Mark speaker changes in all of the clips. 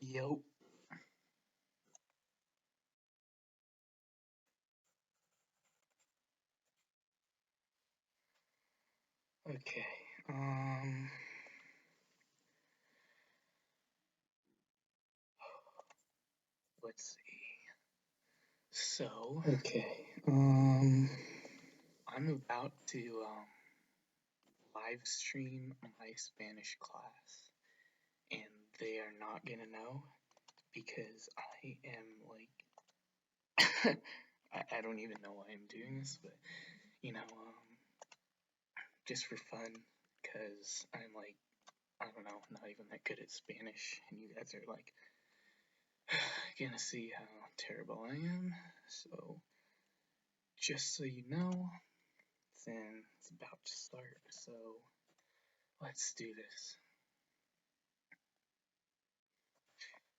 Speaker 1: Yo. Okay. Let's see. So, okay. I'm about to live stream my Spanish class, and they are not gonna know because I am like, I don't even know why I'm doing this, but you know, just for fun, because I'm like, I don't know, not even that good at Spanish, and you guys are like gonna see how terrible I am. So, just so you know, then it's about to start. So, let's do this.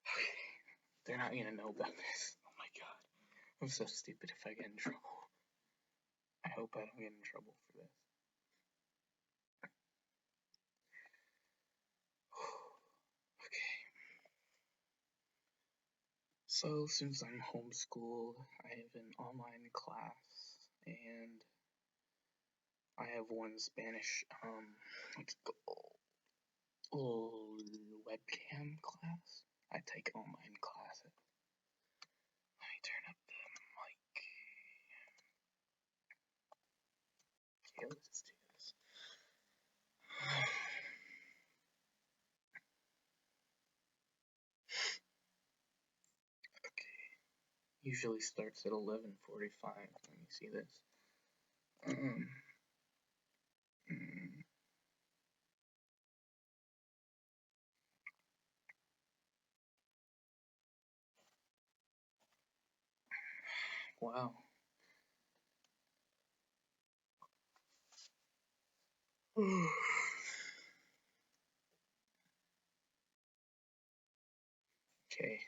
Speaker 1: Okay, they're not gonna know about this. Oh my god, I'm so stupid if I get in trouble. I hope I don't get in trouble for this. Okay. So, since I'm homeschooled, I have an online class, and I have one Spanish, what's it called? Webcam class. I take online classes. Let me turn up the mic. Okay, let's do this. Okay. Usually starts at 11:45. Let me see this. Wow. Okay.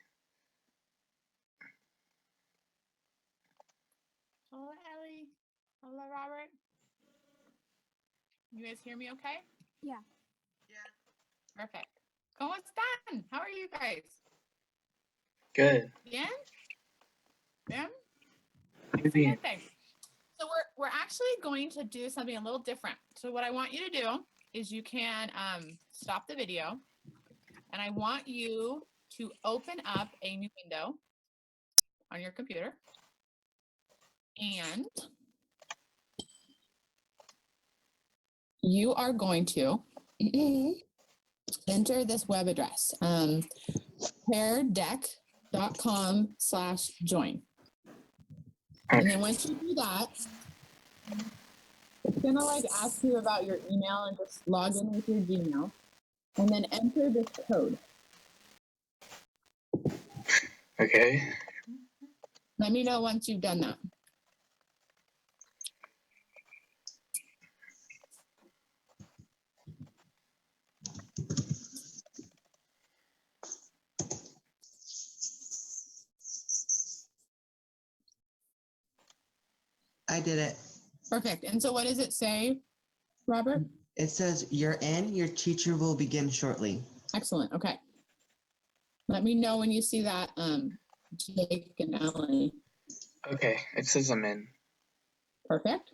Speaker 2: Hello, Ellie. Hello, Robert. You guys hear me okay?
Speaker 3: Yeah.
Speaker 2: Perfect. ¿Cómo están? How are you guys?
Speaker 1: Good.
Speaker 2: Bien? Bien?
Speaker 1: Bien.
Speaker 2: Excelente. So we're actually going to do something a little different. So what I want you to do is you can stop the video, and I want you to open up a new window on your computer, and you are going to enter this web address, peardeck.com/join. And then once you do that, it's gonna like ask you about your email and just log in with your Gmail, and then enter this code.
Speaker 1: Okay.
Speaker 2: Let me know once you've done that.
Speaker 4: I did it.
Speaker 2: Perfect. And so what does it say, Robert?
Speaker 4: It says you're in. Your teacher will begin shortly.
Speaker 2: Excellent. Okay. Let me know when you see that, Jake and Ellie.
Speaker 1: Okay. It says I'm in.
Speaker 2: Perfect.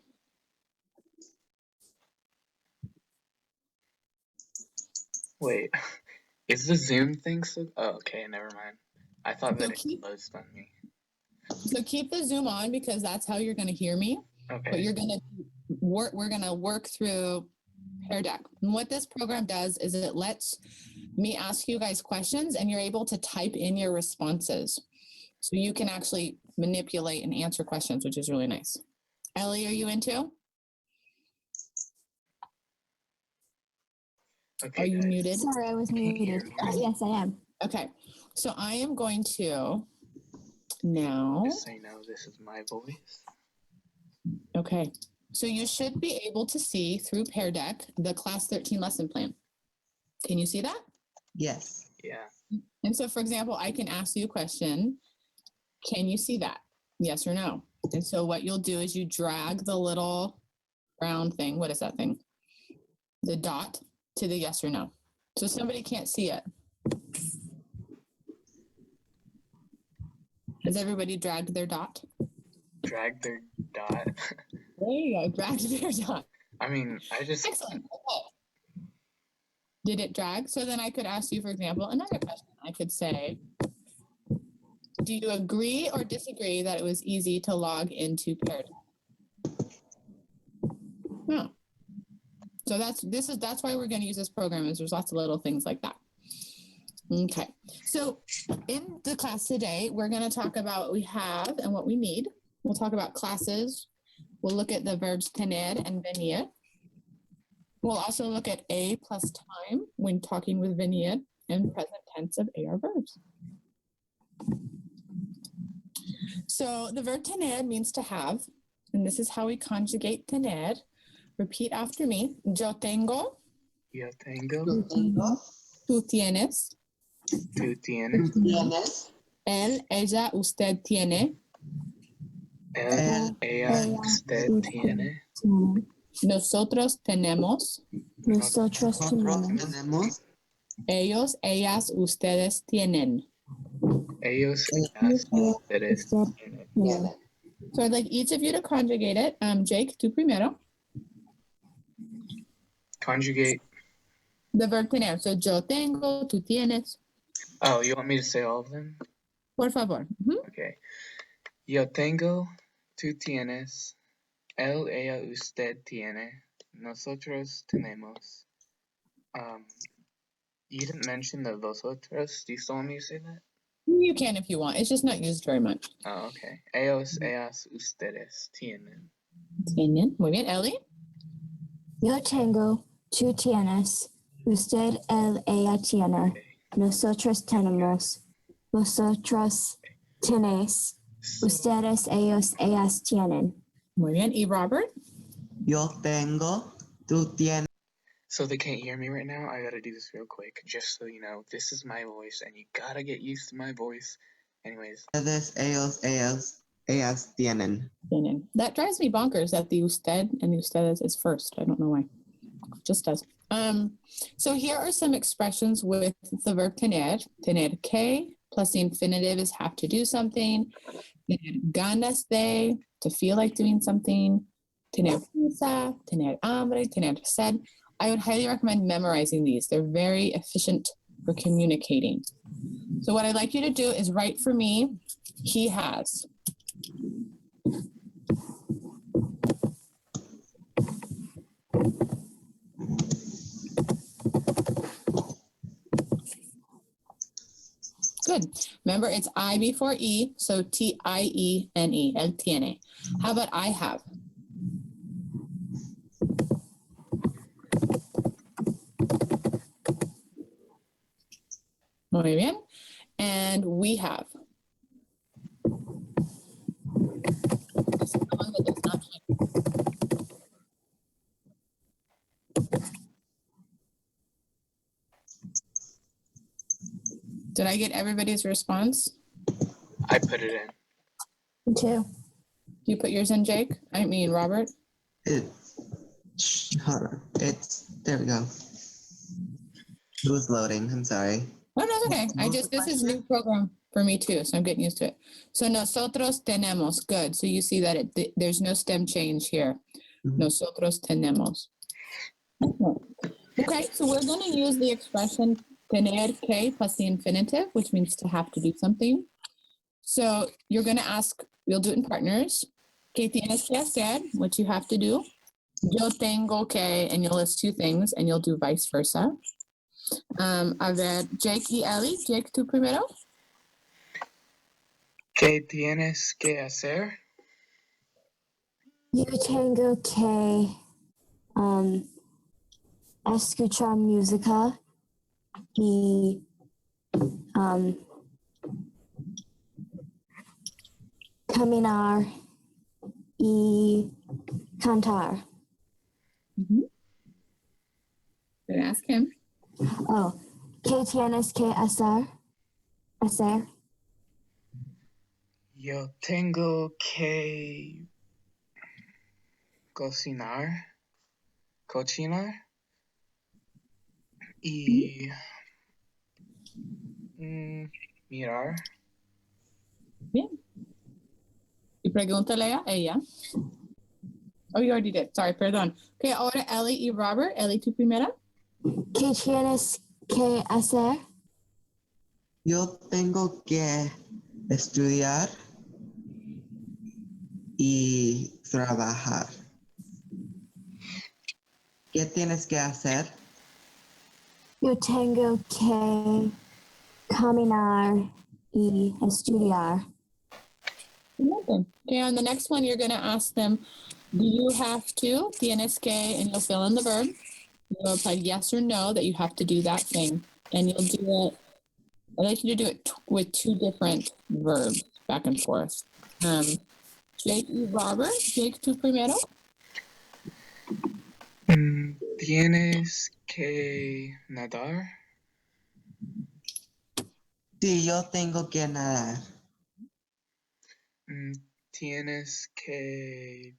Speaker 1: Wait. Is the Zoom thing so? Oh, okay. Never mind. I thought that
Speaker 2: So
Speaker 1: it closed on me.
Speaker 2: So keep the Zoom on because that's how you're going to hear me.
Speaker 1: Okay.
Speaker 2: But you're going to work. We're going to work through Pear Deck. And what this program does is it lets me ask you guys questions, and you're able to type in your responses, so you can actually manipulate and answer questions, which is really nice. Ellie, are you into?
Speaker 1: Okay,
Speaker 2: are you
Speaker 1: guys.
Speaker 2: muted?
Speaker 3: Sorry, I was muted. Yes, I am.
Speaker 2: Okay. So I am going to now.
Speaker 1: Just so you know, this is my voice.
Speaker 2: Okay. So you should be able to see through Pear Deck the Class 13 lesson plan. Can you see that?
Speaker 4: Yes.
Speaker 1: Yeah.
Speaker 2: And so, for example, I can ask you a question. Can you see that? Yes or no? And so what you'll do is you drag the little round thing. What is that thing? The dot to the yes or no. So somebody can't see it. Has everybody dragged their dot?
Speaker 1: Drag their dot.
Speaker 2: There you go, dragged their dot.
Speaker 1: I mean, I just
Speaker 2: Excellent. Okay. Did it drag? So then I could ask you, for example, another question. I could say, do you agree or disagree that it was easy to log into Pear Deck? No. So that's why we're going to use this program, is there's lots of little things like that. Okay. So in the class today, we're going to talk about what we have and what we need. We'll talk about classes. We'll look at the verbs tener and venir. We'll also look at a plus time when talking with venir and present tense of AR verbs. So the verb tener means to have, and this is how we conjugate tener. Repeat after me. Yo tengo,
Speaker 1: yo tengo,
Speaker 2: tú tienes,
Speaker 1: tú tienes,
Speaker 4: Tienes.
Speaker 2: él, ella, usted tiene,
Speaker 1: él, ella, usted tiene,
Speaker 2: nosotros tenemos,
Speaker 3: Nosotros
Speaker 4: Nosotros
Speaker 3: tenemos.
Speaker 4: tenemos.
Speaker 2: ellos, ellas, ustedes tienen.
Speaker 1: ellos, ellas, ustedes tienen.
Speaker 3: Yeah.
Speaker 2: So I'd like each of you to conjugate it. Jake, tú primero.
Speaker 1: Conjugate.
Speaker 2: The verb tener. So yo tengo, tú tienes.
Speaker 1: Oh, you want me to say all of them?
Speaker 2: Por favor.
Speaker 1: Okay. Yo tengo, tú tienes, él, ella, usted tiene, nosotros tenemos. You didn't mention the vosotros. Do you still want me to say that?
Speaker 2: You can if you want. It's just not used very much.
Speaker 1: Oh, okay. Ellos, ellas, ustedes tienen.
Speaker 2: Tienen. Muy bien, Ellie.
Speaker 3: Yo tengo, tú tienes, usted, él, ella tiene,
Speaker 1: Okay.
Speaker 3: nosotros tenemos, vosotros tenéis,
Speaker 1: So,
Speaker 3: ustedes, ellos, ellas tienen.
Speaker 2: Muy bien. Y Robert.
Speaker 4: Yo tengo. Tú tienes.
Speaker 1: so they can't hear me right now. I gotta do this real quick, just so you know. This is my voice, and you gotta get used to my voice. Anyways,
Speaker 4: Ustedes, ellos, ellas tienen.
Speaker 2: Tienen. That drives me bonkers that the usted and the ustedes is first. I don't know why. It just does. So here are some expressions with the verb tener. Tener que plus the infinitive is have to do something. Tener ganas de, to feel like doing something. Tener prisa, tener hambre, tener sed. I would highly recommend memorizing these. They're very efficient for communicating. So what I'd like you to do is write for me, he has. Good. Remember, it's I before E, so T-I-E-N-E, él tiene. How about I have? Muy bien. And we have. This is the one that does not change. Did I get everybody's response?
Speaker 1: I put it in.
Speaker 3: Me too.
Speaker 2: You put yours in, Jake? I mean, Robert?
Speaker 4: Hold on. There we go. It was loading. I'm sorry.
Speaker 2: Oh, no, it's okay.
Speaker 4: What was the
Speaker 2: This is
Speaker 4: question?
Speaker 2: new program for me too, so I'm getting used to it. So nosotros tenemos, good. So you see that there's no stem change here.
Speaker 4: Mhm.
Speaker 2: Nosotros tenemos. Okay, so we're going to use the expression tener que plus the infinitive, which means to have to do something. So you're going to ask, we'll do it in partners. ¿Qué tienes que hacer? What you have to do. Yo tengo que, and you'll list two things, and you'll do vice versa. A ver, Jake y Ellie. Jake, tú primero.
Speaker 1: ¿Qué tienes que hacer?
Speaker 3: Yo tengo que escuchar música y caminar y cantar.
Speaker 2: Then ask him.
Speaker 3: Oh, ¿qué tienes que hacer? Hacer.
Speaker 1: Yo tengo que cocinar y mirar
Speaker 2: Bien. Y pregúntale a ella. Oh, you already did. Sorry, perdón. Okay, ahora Ellie y Robert. Ellie, tú primera.
Speaker 3: ¿Qué tienes que hacer?
Speaker 4: Yo tengo que estudiar y trabajar. ¿Qué tienes que hacer?
Speaker 3: Yo tengo que caminar y estudiar.
Speaker 2: Okay, on the next one, you're going to ask them, do you have to? Tienes que, and you'll fill in the verb. You'll apply yes or no that you have to do that thing. And you'll do it, I'd like you to do it with two different verbs back and forth. Jake y Robert. Jake, tú primero.
Speaker 1: Tienes que nadar.
Speaker 4: Sí, yo tengo que nadar.
Speaker 1: Tienes que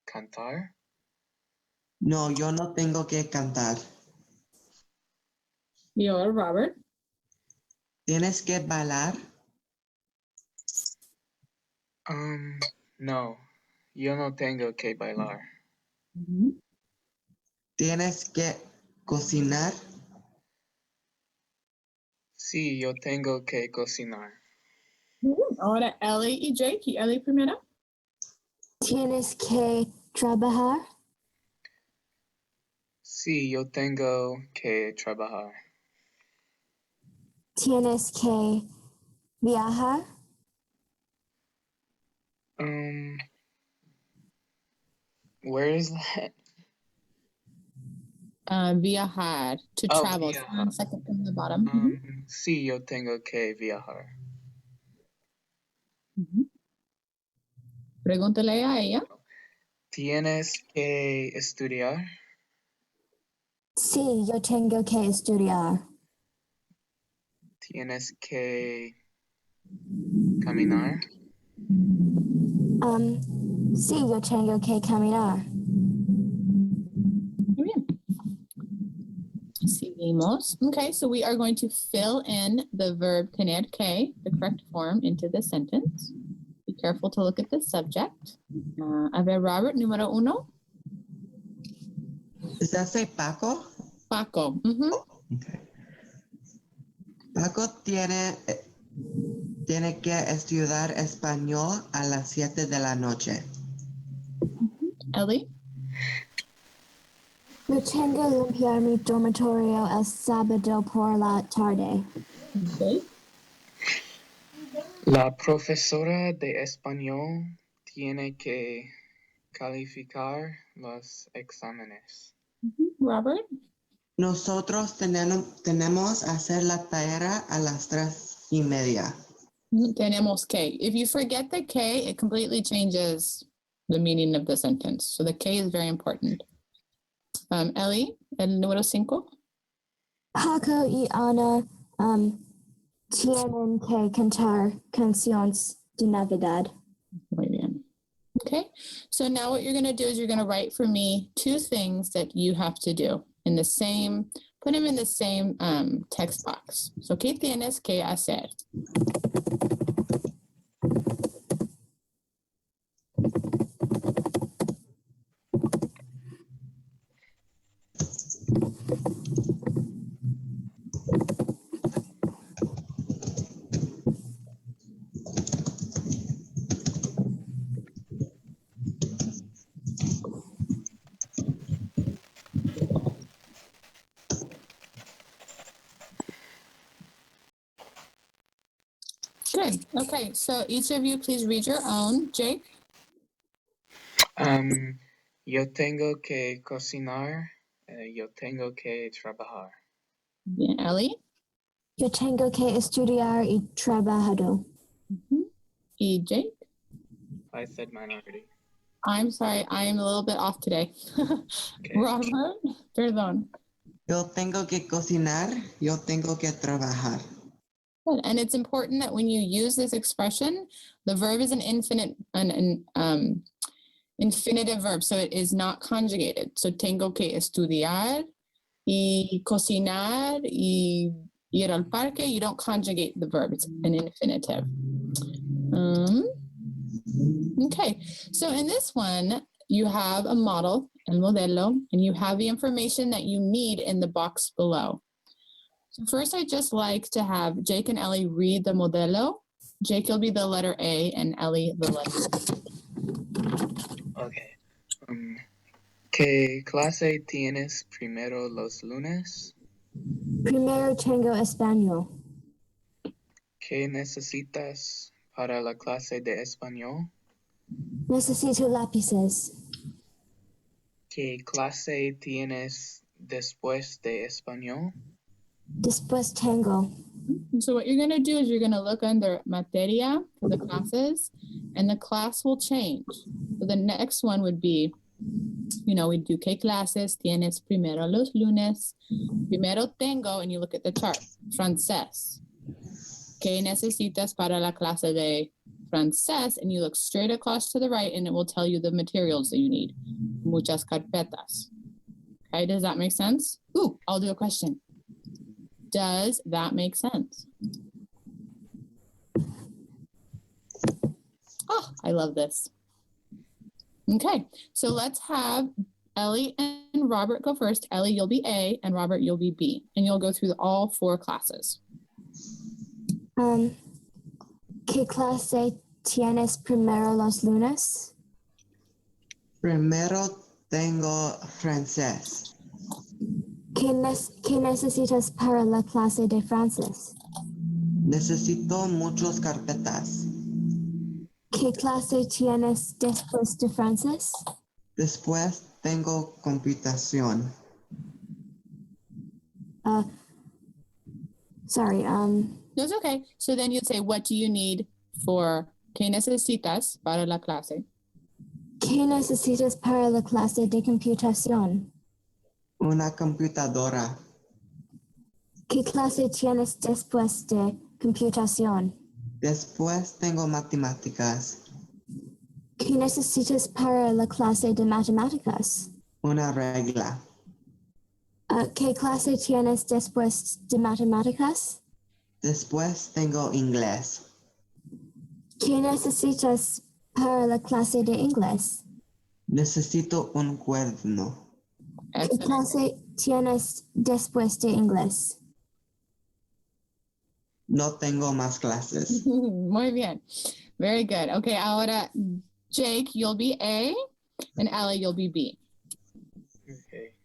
Speaker 1: cantar.
Speaker 4: No, yo no tengo que cantar.
Speaker 2: Y ahora Robert.
Speaker 4: ¿Tienes que bailar?
Speaker 1: No, yo no tengo que bailar.
Speaker 4: ¿Tienes que cocinar?
Speaker 1: Sí, yo tengo que cocinar.
Speaker 2: Ahora Ellie y Jake. Y Ellie primero.
Speaker 3: ¿Tienes que trabajar?
Speaker 1: Sí, yo tengo que trabajar.
Speaker 3: ¿Tienes que viajar?
Speaker 1: Where is that?
Speaker 2: Viajar. To
Speaker 1: Oh,
Speaker 2: travel.
Speaker 1: viajar.
Speaker 2: Second from the bottom.
Speaker 1: Sí, yo tengo que viajar.
Speaker 2: Pregúntale a ella.
Speaker 1: ¿Tienes que estudiar?
Speaker 3: Sí, yo tengo que estudiar.
Speaker 1: ¿Tienes que caminar?
Speaker 3: Sí, yo tengo que caminar.
Speaker 2: Muy bien. Seguimos. Okay, so we are going to fill in the verb tener que, the correct form, into the sentence. Be careful to look at the subject. A ver, Robert, número uno.
Speaker 4: ¿Does that say Paco?
Speaker 2: Paco.
Speaker 4: Okay. Paco tiene que estudiar español a las 7 de la noche.
Speaker 2: Ellie.
Speaker 3: Yo tengo que limpiar mi dormitorio el sábado por la tarde.
Speaker 2: Jake.
Speaker 1: La profesora de español tiene que calificar los exámenes.
Speaker 2: Robert.
Speaker 4: Nosotros tenemos hacer la tarea a las 3:30.
Speaker 2: Tenemos que. If you forget the K, it completely changes the meaning of the sentence. So the K is very important. Ellie, el número 5.
Speaker 3: Paco y Ana tienen que cantar canciones de Navidad.
Speaker 2: Muy bien. Okay, so now what you're going to do is you're going to write for me two things that you have to do in the same, put them in the same text box. So, ¿qué tienes que hacer? Good. Okay, so each of you please read your own. Jake?
Speaker 1: Yo tengo que cocinar. Yo tengo que trabajar.
Speaker 2: Bien. Ellie?
Speaker 3: Yo tengo que estudiar y trabajar.
Speaker 2: Y Jake?
Speaker 1: I said mine already.
Speaker 2: I'm sorry, I am a little bit off today.
Speaker 1: Okay.
Speaker 2: Robert? Perdón.
Speaker 4: Yo tengo que cocinar, yo tengo que trabajar.
Speaker 2: Good. And it's important that when you use this expression, the verb is an infinitive verb, so it is not conjugated. So tengo que estudiar y cocinar y ir al parque, you don't conjugate the verb. It's an infinitive. Okay, so in this one, you have a model, el modelo, and you have the information that you need in the box below. So first, I'd just like to have Jake and Ellie read the modelo. Jake, you'll be the letter A, and Ellie the letter B.
Speaker 1: Okay. ¿Qué clase tienes primero los lunes?
Speaker 3: Primero tengo español.
Speaker 1: ¿Qué necesitas para la clase de español?
Speaker 3: Necesito lápices.
Speaker 1: ¿Qué clase tienes después de español?
Speaker 3: Después tengo.
Speaker 2: So what you're going to do is you're going to look under materia for the classes, and the class will change. So the next one would be, we do ¿qué clases tienes primero los lunes? Primero tengo, and you look at the chart, francés. ¿Qué necesitas para la clase de francés? And you look straight across to the right, and it will tell you the materials that you need. Muchas carpetas. Okay, does that make sense? Ooh, I'll do a question. Does that make sense? Oh, I love this. Okay, so let's have Ellie and Robert go first. Ellie, you'll be A, and Robert, you'll be B. And you'll go through all 4 classes.
Speaker 3: ¿Qué clase tienes primero los lunes?
Speaker 4: Primero tengo francés.
Speaker 3: ¿Qué necesitas para la clase de francés?
Speaker 4: Necesito muchas carpetas.
Speaker 3: ¿Qué clase tienes después de francés?
Speaker 4: Después tengo computación.
Speaker 3: Sorry,
Speaker 2: No, it's okay. So then you'd say, what do you need for ¿qué necesitas para la clase?
Speaker 3: ¿Qué necesitas para la clase de computación?
Speaker 4: Una computadora.
Speaker 3: ¿Qué clase tienes después de computación?
Speaker 4: Después tengo matemáticas.
Speaker 3: ¿Qué necesitas para la clase de matemáticas?
Speaker 4: Una regla.
Speaker 3: ¿Qué clase tienes después de matemáticas?
Speaker 4: Después tengo inglés.
Speaker 3: ¿Qué necesitas para la clase de inglés?
Speaker 4: Necesito un cuaderno.
Speaker 3: ¿Qué
Speaker 2: Excellent.
Speaker 3: clase tienes después de inglés?
Speaker 4: No tengo más clases.
Speaker 2: Muy bien. Very good. Okay, ahora Jake, you'll be A, and Ellie, you'll be B.
Speaker 1: Okay.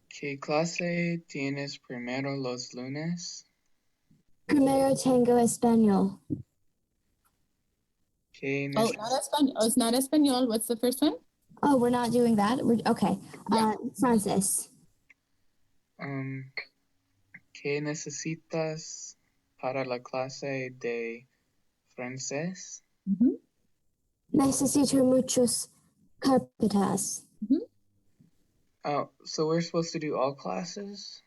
Speaker 1: ¿Qué clase tienes primero los lunes?
Speaker 3: Primero tengo español.
Speaker 1: ¿Qué
Speaker 2: Oh, not español. Oh, it's not español. What's the first one?
Speaker 3: Oh, we're not doing that? Okay.
Speaker 2: Yeah.
Speaker 3: Francis.
Speaker 1: ¿Qué necesitas para la clase de francés?
Speaker 2: Mhm.
Speaker 3: Necesito muchos carpetas.
Speaker 1: Oh, so we're supposed to do all classes?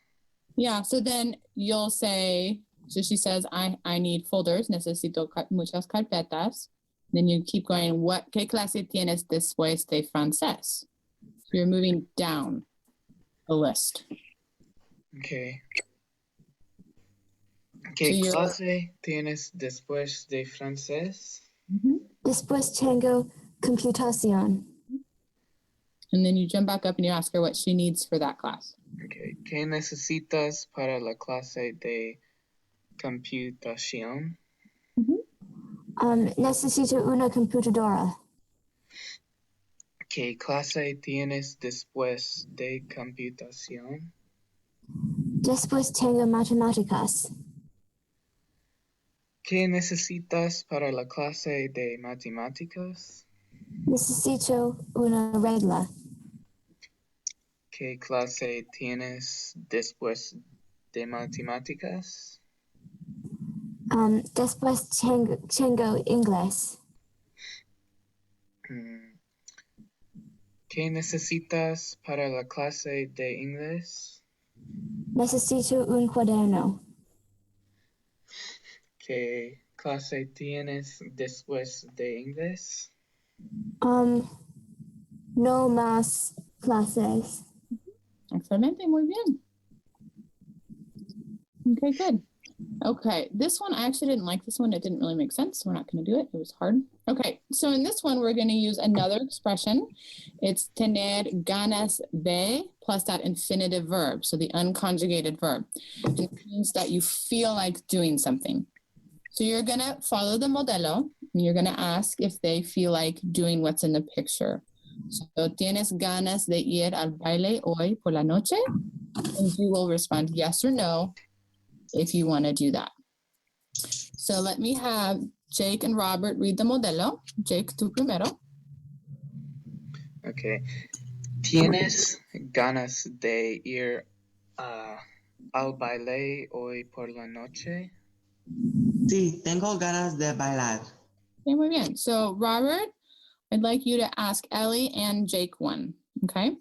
Speaker 2: Yeah, so then you'll say, so she says, I need folders, necesito muchas carpetas. Then you keep going, ¿qué clase tienes después de francés? So you're moving down the list.
Speaker 1: Okay. ¿Qué
Speaker 2: So
Speaker 1: clase tienes después de francés?
Speaker 3: Después tengo computación.
Speaker 2: And then you jump back up and you ask her what she needs for that class.
Speaker 1: Okay. ¿Qué necesitas para la clase de computación?
Speaker 3: Necesito una computadora.
Speaker 1: ¿Qué clase tienes después de computación?
Speaker 3: Después tengo matemáticas.
Speaker 1: ¿Qué necesitas para la clase de matemáticas?
Speaker 3: Necesito una regla.
Speaker 1: ¿Qué clase tienes después de matemáticas?
Speaker 3: Después tengo inglés.
Speaker 1: ¿Qué necesitas para la clase de inglés?
Speaker 3: Necesito un cuaderno.
Speaker 1: ¿Qué clase tienes después de inglés?
Speaker 3: No más clases.
Speaker 2: Excelente, muy bien. Okay, good. Okay, this one, I actually didn't like this one. It didn't really make sense, so we're not going to do it. It was hard. Okay, so in this one, we're going to use another expression. It's tener ganas de plus that infinitive verb, so the unconjugated verb. It means that you feel like doing something. So you're going to follow the modelo, and you're going to ask if they feel like doing what's in the picture. So, ¿tienes ganas de ir al baile hoy por la noche? And you will respond yes or no if you want to do that. So let me have Jake and Robert read the modelo. Jake, tú primero.
Speaker 1: Okay. ¿Tienes ganas de ir al baile hoy por la noche?
Speaker 4: Sí, tengo ganas de bailar.
Speaker 2: Okay, muy bien. So Robert, I'd like you to ask Ellie and Jake one. Okay.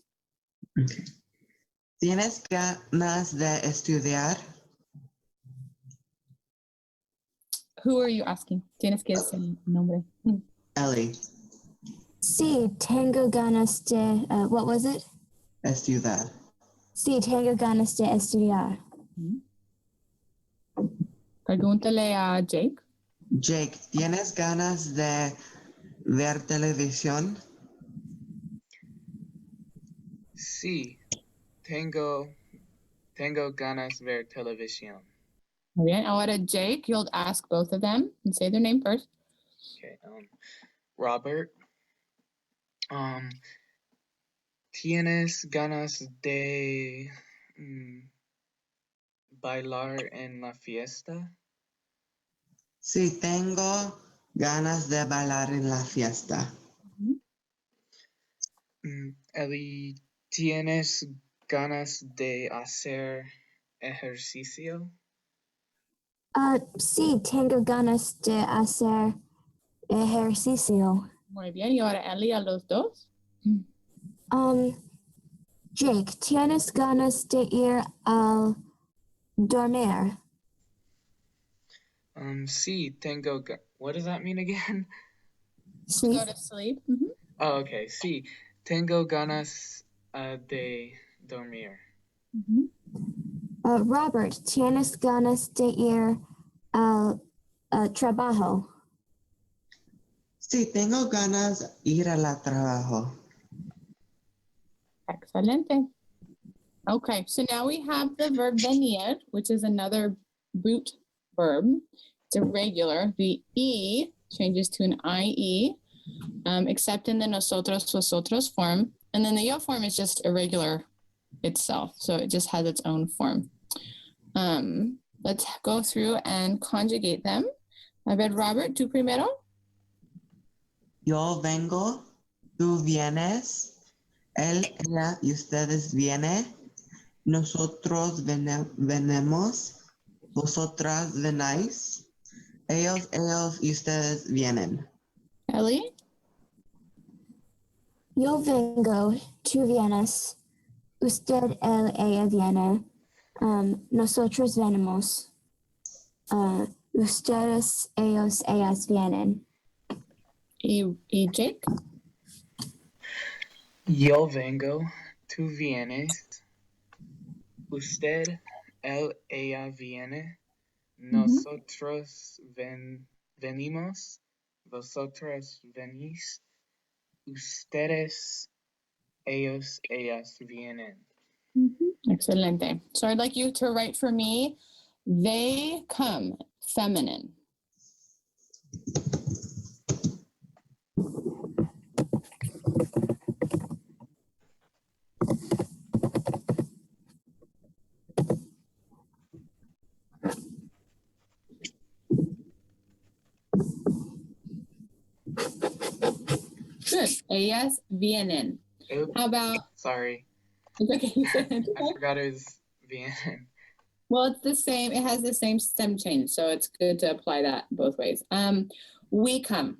Speaker 4: ¿Tienes ganas de estudiar?
Speaker 2: Who are you asking? Tienes que decir el nombre.
Speaker 4: Ellie,
Speaker 3: Sí, tengo ganas de, what was it?
Speaker 4: estudiar.
Speaker 3: Sí, tengo ganas de estudiar.
Speaker 2: Pregúntale a Jake.
Speaker 4: Jake, ¿tienes ganas de ver televisión?
Speaker 1: Sí, tengo ganas ver televisión.
Speaker 2: Muy bien. Ahora Jake, you'll ask both of them and say their name first.
Speaker 1: Okay. Robert, ¿tienes ganas de bailar en la fiesta?
Speaker 4: Sí, tengo ganas de bailar en la fiesta.
Speaker 1: Ellie, ¿tienes ganas de hacer ejercicio?
Speaker 3: Sí, tengo ganas de hacer ejercicio.
Speaker 2: Muy bien. Y ahora Ellie a los dos.
Speaker 3: Jake, ¿tienes ganas de ir al dormir?
Speaker 1: Sí, what does that mean again?
Speaker 2: To
Speaker 3: Sí.
Speaker 2: go to sleep.
Speaker 1: Oh, okay. Sí, tengo ganas de dormir.
Speaker 3: Robert, ¿tienes ganas de ir al trabajo?
Speaker 4: Sí, tengo ganas de ir al trabajo.
Speaker 2: Excelente. Okay, so now we have the verb venir, which is another boot verb. It's irregular. The E changes to an IE, except in the nosotros, vosotros form. And then the yo form is just irregular itself. So it just has its own form. Let's go through and conjugate them. A ver, Robert, tú primero.
Speaker 4: Yo vengo, tú vienes, él, ella y ustedes vienen, nosotros venemos, vosotras venáis, ellos y ustedes vienen.
Speaker 2: Ellie.
Speaker 3: Yo vengo, tú vienes, usted, él, ella viene, nosotros venimos, ustedes, ellos, ellas vienen.
Speaker 2: Y Jake.
Speaker 1: Yo vengo, tú vienes, usted, él, ella viene, nosotros venimos, vosotros venís, ustedes, ellos, ellas vienen.
Speaker 2: Excelente. So I'd like you to write for me, they come, feminine. Good. Ellas vienen.
Speaker 1: Oops,
Speaker 2: How about,
Speaker 1: sorry.
Speaker 2: it's okay.
Speaker 1: I forgot it was vienen.
Speaker 2: Well, it's the same. It has the same stem change, so it's good to apply that both ways. We come.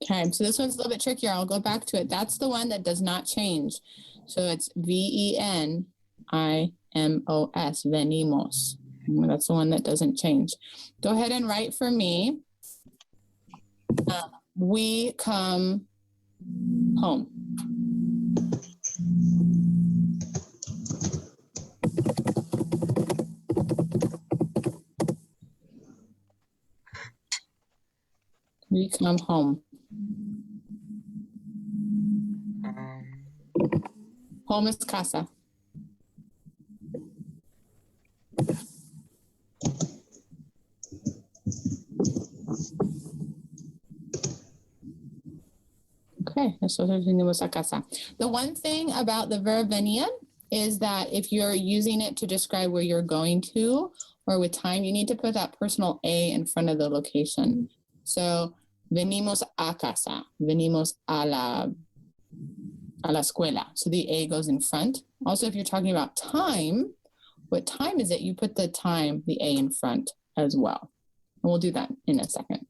Speaker 2: Okay, so this one's a little bit trickier. I'll go back to it. That's the one that does not change. So it's VENIMOS, venimos. That's the one that doesn't change. Go ahead and write for me. We come home. We come home. Home is casa. Okay, eso venimos a casa. The one thing about the verb venir is that if you're using it to describe where you're going to or with time, you need to put that personal A in front of the location. So, venimos a casa, venimos a la escuela. So the A goes in front. Also, if you're talking about time, what time is it? You put the time, the A in front as well. And we'll do that in a second.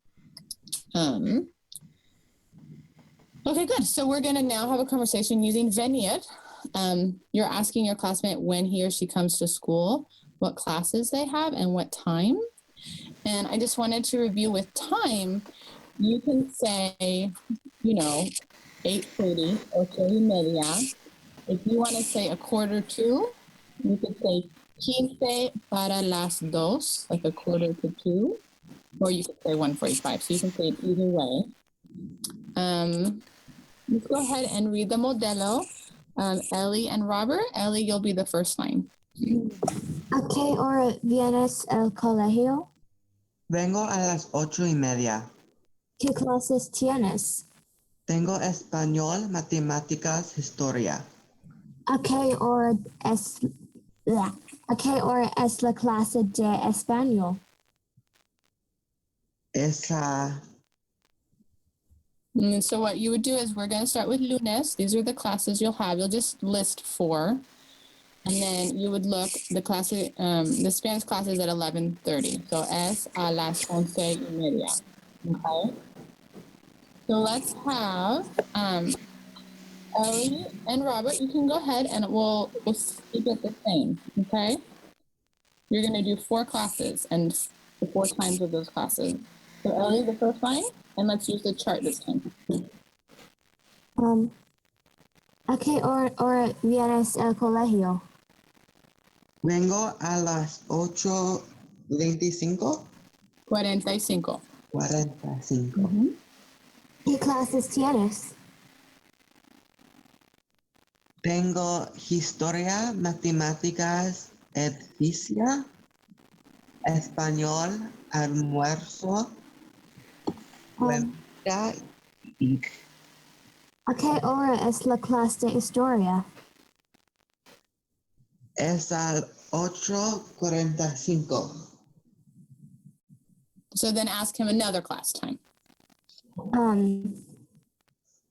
Speaker 2: Okay, good. So we're going to now have a conversation using venir. You're asking your classmate when he or she comes to school, what classes they have, and what time. And I just wanted to review with time. You can say, 8:30, 8:30. If you want to say a quarter to, you could say 15 para las dos, like a quarter to two, or you could say 1:45. So you can say it either way. Let's go ahead and read the modelo. Ellie and Robert. Ellie, you'll be the first line.
Speaker 3: ¿A qué hora vienes al colegio?
Speaker 4: Vengo a las 8:30.
Speaker 3: ¿Qué clases tienes?
Speaker 4: Tengo español, matemáticas, historia.
Speaker 3: ¿A qué hora es la clase de español?
Speaker 4: Esa,
Speaker 2: And so what you would do is we're going to start with lunes. These are the classes you'll have. You'll just list 4. And then you would look, the Spanish class is at 11:30. So es a las 11:30. Okay. So let's have Ellie and Robert. You can go ahead and we'll keep it the same. Okay. You're going to do 4 classes and the 4 times of those classes. So Ellie, the first line, and let's use the chart this time.
Speaker 3: ¿A qué hora vienes al colegio?
Speaker 4: vengo a las 8:25.
Speaker 2: 45.
Speaker 4: 45.
Speaker 3: ¿Qué clases tienes?
Speaker 4: Tengo historia, matemáticas, física, español, almuerzo, comida y
Speaker 3: ¿A qué hora es la clase de historia?
Speaker 4: es al 8:45.
Speaker 2: So then ask him another class time.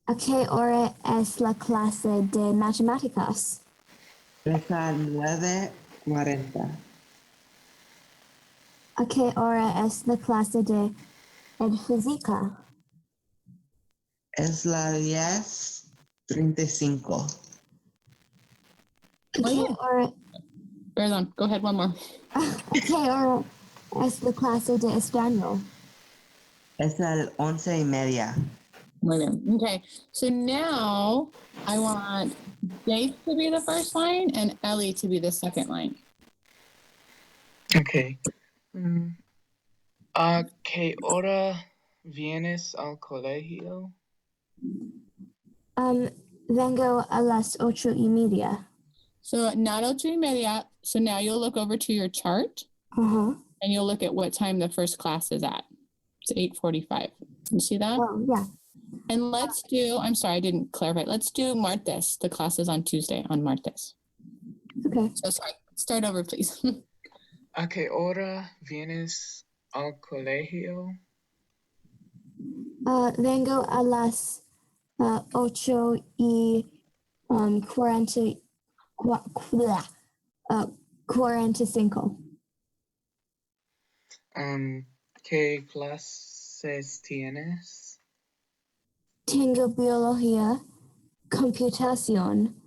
Speaker 3: ¿A qué hora es la clase de matemáticas?
Speaker 4: Es a 9:40.
Speaker 3: ¿A qué hora es la clase de física?
Speaker 4: Es la 10:35.
Speaker 3: ¿A qué hora,
Speaker 2: Perdón, go ahead one more.
Speaker 3: ¿A qué hora es la clase de español?
Speaker 4: Es al 11:30.
Speaker 2: Muy bien. Okay, so now I want Dave to be the first line and Ellie to be the second line.
Speaker 1: Okay. ¿A qué hora vienes al colegio?
Speaker 3: Vengo a las 8:30.
Speaker 2: So not 8:30. So now you'll look over to your chart
Speaker 3: Uh-huh.
Speaker 2: and you'll look at what time the first class is at. It's 8:45. You see that?
Speaker 3: Well, yeah.
Speaker 2: And let's do, I'm sorry, I didn't clarify. Let's do martes. The class is on Tuesday, on martes.
Speaker 3: Okay.
Speaker 2: So sorry, start over, please.
Speaker 1: ¿A qué hora vienes al colegio?
Speaker 3: Vengo a las 8:45.
Speaker 1: ¿Qué clases tienes?
Speaker 3: tengo biología, computación,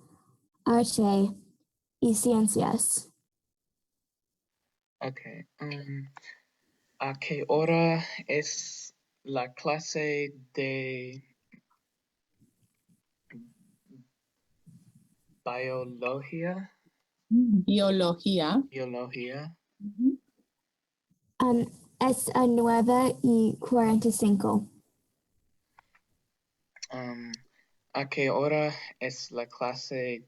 Speaker 3: arte y ciencias.
Speaker 1: Okay. ¿A qué hora es la clase de biología?
Speaker 2: Biología.
Speaker 1: Biología.
Speaker 3: Es a 9:45.
Speaker 1: ¿A qué hora es la clase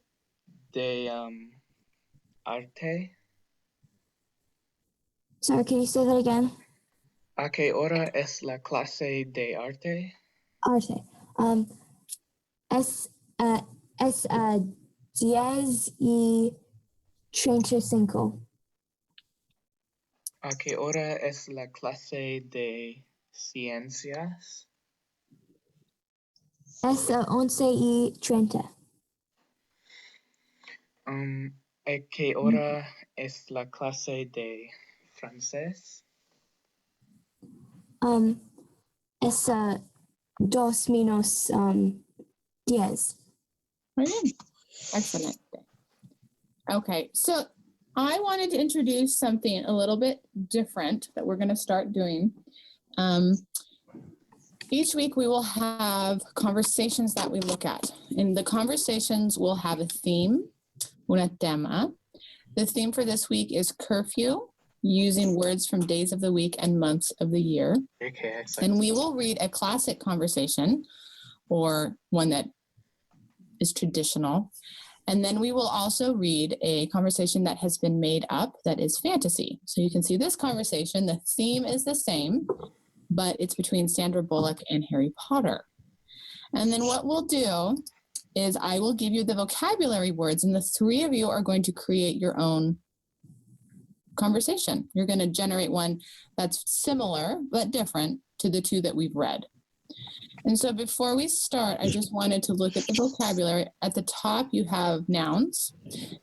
Speaker 1: de arte?
Speaker 3: Sorry, can you say that again?
Speaker 1: ¿A qué hora es la clase de arte?
Speaker 3: Arte. Es a 10:35.
Speaker 1: ¿A qué hora es la clase de ciencias?
Speaker 3: Es a 11:30.
Speaker 1: ¿A qué hora es la clase de francés?
Speaker 3: Es a 2:10.
Speaker 2: Muy bien. Excellent. Okay, so I wanted to introduce something a little bit different that we're going to start doing. Each week we will have conversations that we look at. And the conversations will have a theme, una tema. The theme for this week is curfew, using words from days of the week and months of the year.
Speaker 1: Okay, excellent.
Speaker 2: And we will read a classic conversation or one that is traditional. And then we will also read a conversation that has been made up that is fantasy. So you can see this conversation, the theme is the same, but it's between Sandra Bullock and Harry Potter. And then what we'll do is I will give you the vocabulary words, and the three of you are going to create your own conversation. You're going to generate one that's similar but different to the two that we've read. And so before we start, I just wanted to look at the vocabulary. At the top, you have nouns,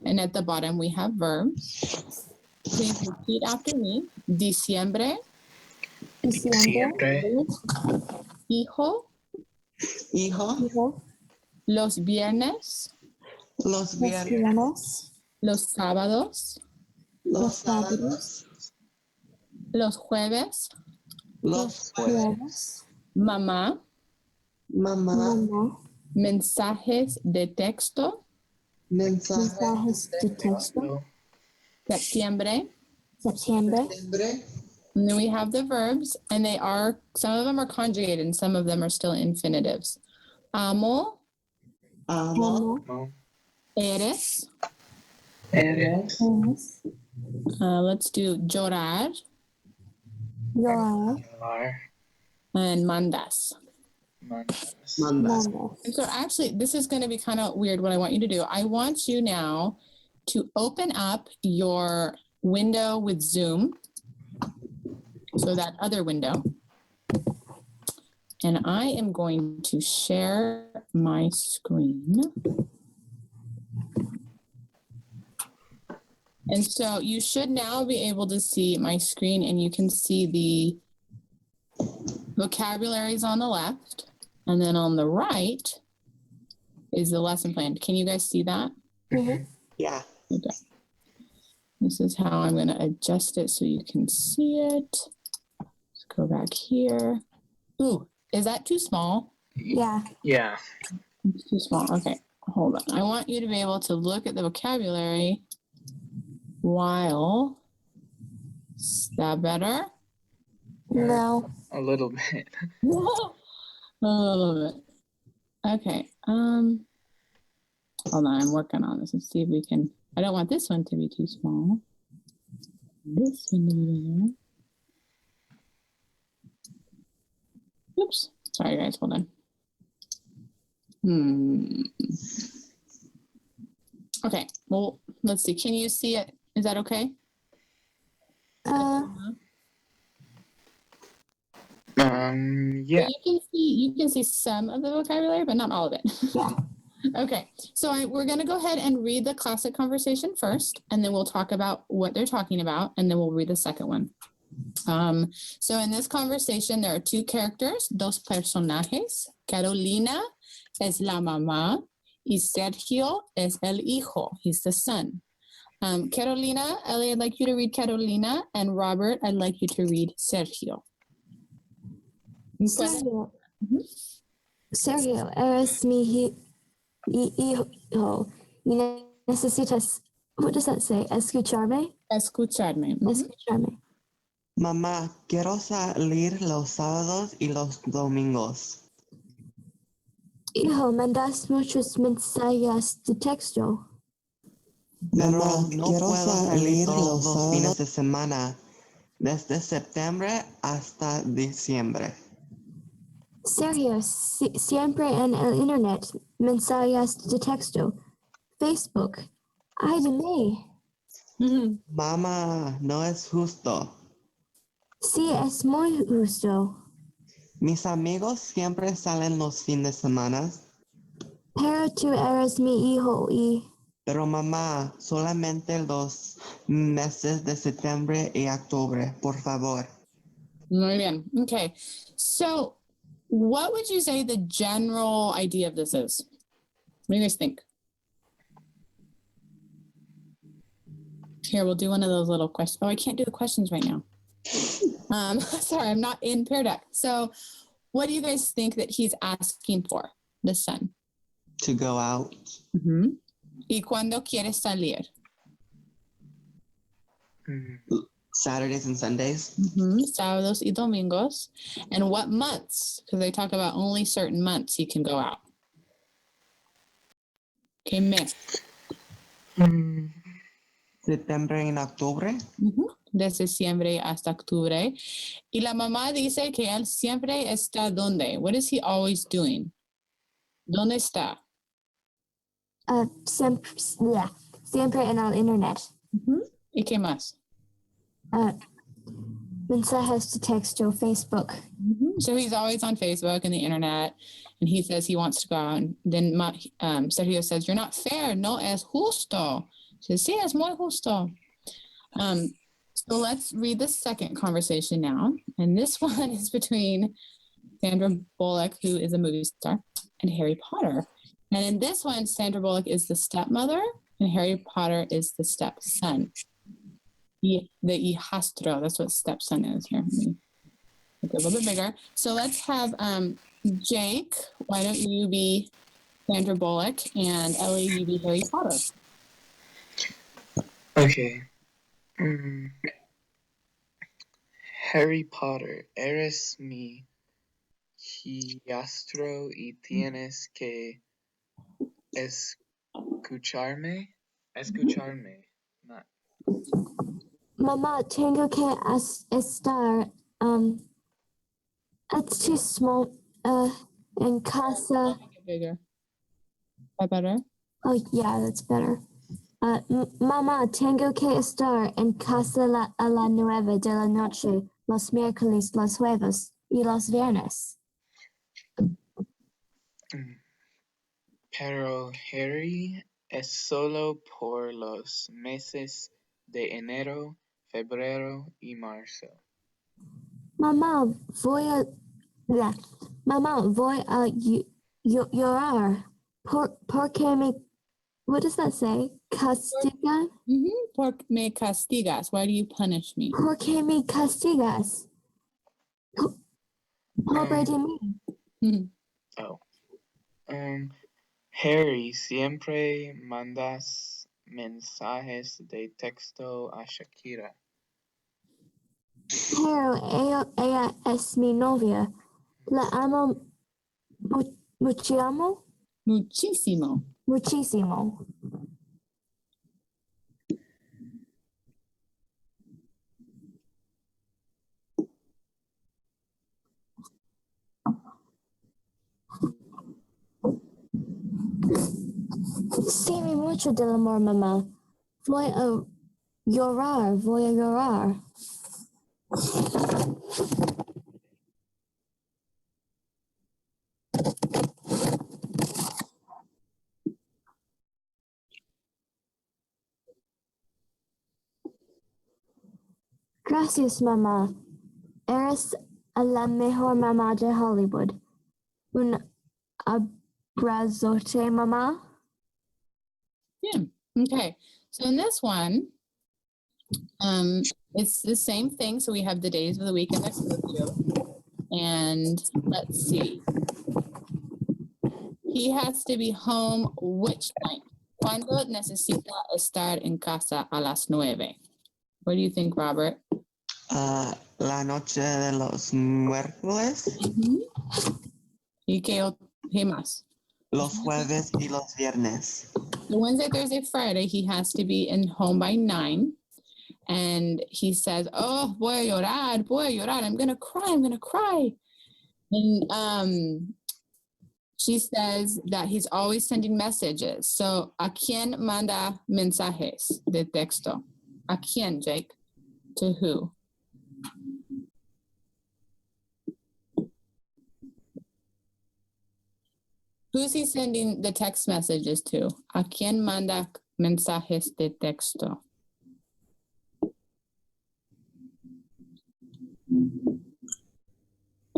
Speaker 2: and at the bottom, we have verbs. Please repeat after me. Diciembre,
Speaker 1: Diciembre,
Speaker 2: hijo,
Speaker 4: Hijo,
Speaker 2: los viernes,
Speaker 4: los viernes,
Speaker 2: los sábados,
Speaker 4: los sábados,
Speaker 2: los jueves,
Speaker 4: los jueves,
Speaker 2: mamá,
Speaker 4: mamá,
Speaker 2: mensajes de texto,
Speaker 3: Mensajes de texto.
Speaker 2: septiembre.
Speaker 3: Septiembre.
Speaker 4: septiembre,
Speaker 2: And then we have the verbs, and some of them are conjugated and some of them are still infinitives. Amo,
Speaker 4: amo,
Speaker 1: no,
Speaker 2: eres.
Speaker 1: eres,
Speaker 2: Let's do llorar
Speaker 3: Llorar.
Speaker 1: are,
Speaker 2: and mandas.
Speaker 1: mandas.
Speaker 4: mandas.
Speaker 2: And so actually, this is going to be kind of weird what I want you to do. I want you now to open up your window with Zoom. So that other window. And I am going to share my screen. And so you should now be able to see my screen, and you can see the vocabularies on the left. And then on the right is the lesson plan. Can you guys see that?
Speaker 3: Mhm.
Speaker 4: Yeah.
Speaker 2: Okay. This is how I'm going to adjust it so you can see it. Let's go back here. Ooh, is that too small?
Speaker 3: Yeah.
Speaker 1: Yeah.
Speaker 2: It's too small. Okay, hold on. I want you to be able to look at the vocabulary while. Is that better?
Speaker 3: No.
Speaker 1: A little bit.
Speaker 2: A little bit. Okay. Hold on. I'm working on this. Let's see if we can. I don't want this one to be too small. This one to be bigger. Oops. Sorry, guys. Hold on. Okay. Well, let's see. Can you see it? Is that okay?
Speaker 1: Yeah.
Speaker 2: You can see some of the vocabulary, but not all of it.
Speaker 3: Yeah.
Speaker 2: Okay, so we're going to go ahead and read the classic conversation first, and then we'll talk about what they're talking about, and then we'll read the second one. So in this conversation, there are two characters, dos personajes. Carolina es la mamá y Sergio es el hijo. He's the son. Carolina, Ellie, I'd like you to read Carolina, and Robert, I'd like you to read Sergio.
Speaker 3: Sergio,
Speaker 2: Ujú.
Speaker 3: Sergio, eres mi hijo. Y necesitas, what does that say? Escucharme?
Speaker 2: Escucharme. Ujú.
Speaker 3: Escucharme.
Speaker 4: Mamá, quiero salir los sábados y los domingos.
Speaker 3: Hijo, mandas muchos mensajes de texto.
Speaker 4: Pero no
Speaker 5: quiero
Speaker 4: puedo
Speaker 5: salir
Speaker 4: salir todos
Speaker 5: los
Speaker 4: los fines
Speaker 5: sábados.
Speaker 4: de semana, desde septiembre hasta diciembre.
Speaker 3: Sergio, siempre en el internet, mensajes de texto. Facebook. Ay de mí.
Speaker 2: Ujú.
Speaker 4: Mamá, no es justo.
Speaker 3: Sí, es muy justo.
Speaker 4: Mis amigos siempre salen los fines de semana,
Speaker 3: Pero tú eres mi hijo y
Speaker 4: pero mamá, solamente los meses de septiembre y octubre, por favor.
Speaker 2: Muy bien. Okay. So, what would you say the general idea of this is? What do you guys think? Here, we'll do one of those little questions. Oh, I can't do the questions right now. Sorry, I'm not in Pear Deck. So, what do you guys think that he's asking for, the son?
Speaker 4: To go out.
Speaker 2: ¿Y cuándo quieres salir?
Speaker 1: Mm,
Speaker 4: Saturdays and Sundays.
Speaker 2: Sábados y domingos. And what months? Because they talk about only certain months he can go out. Okay, mes.
Speaker 1: mm,
Speaker 4: Septiembre y octubre.
Speaker 2: Desde diciembre hasta octubre. Y la mamá dice que él siempre está donde. What is he always doing? ¿Dónde está?
Speaker 3: siempre en el internet.
Speaker 2: ¿Y qué más?
Speaker 3: Mensajes de texto, Facebook.
Speaker 2: So he's always on Facebook and the internet, and he says he wants to go out. And then Sergio says, "You're not fair. No es justo." She says, "Sí, es muy justo." So let's read the second conversation now. And this one is between Sandra Bullock, who is a movie star, and Harry Potter. And in this one, Sandra Bullock is the stepmother, and Harry Potter is the stepson. The hijastro, that's what stepson is here. Let me make it a little bit bigger. So let's have Jake, why don't you be Sandra Bullock, and Ellie, you be Harry Potter.
Speaker 1: okay. Harry Potter, eres mi hijastro y tienes que escucharme. Escucharme. Not.
Speaker 3: Mamá, tengo que estar. It's too small. En casa.
Speaker 2: Make it bigger. Is that better?
Speaker 3: Oh, yeah, that's better. Mamá, tengo que estar en casa a las 9 de la noche, los miércoles, los jueves y los viernes.
Speaker 1: Pero Harry es solo por los meses de enero, febrero y marzo.
Speaker 3: Mamá, voy a llorar. Porque me, what does that say? Castigan?
Speaker 2: Por me castigas. Why do you punish me?
Speaker 3: Porque me castigas. Pobre de mí.
Speaker 1: Oh. Harry, siempre mandas mensajes de texto a Shakira.
Speaker 3: Pero ella es mi novia. La amo muchísimo.
Speaker 2: Muchísimo.
Speaker 3: Muchísimo. Sí, mucho del amor, mamá. Voy a llorar. Gracias, mamá. Eres la mejor mamá de Hollywood. Un abrazote, mamá.
Speaker 2: Yeah. Okay. So in this one, it's the same thing. So we have the days of the week in the curfew. And let's see. He has to be home which time? ¿Cuándo necesita estar en casa a las 9? What do you think, Robert?
Speaker 4: La noche de los miércoles,
Speaker 2: ¿Y qué más?
Speaker 4: los jueves y los viernes.
Speaker 2: So Wednesday, Thursday, Friday, he has to be in home by 9. And he says, oh, voy a llorar. I'm going to cry. And she says that he's always sending messages. So, ¿a quién manda mensajes de texto? ¿A quién, Jake? To who? Who's he sending the text messages to? ¿A quién manda mensajes de texto?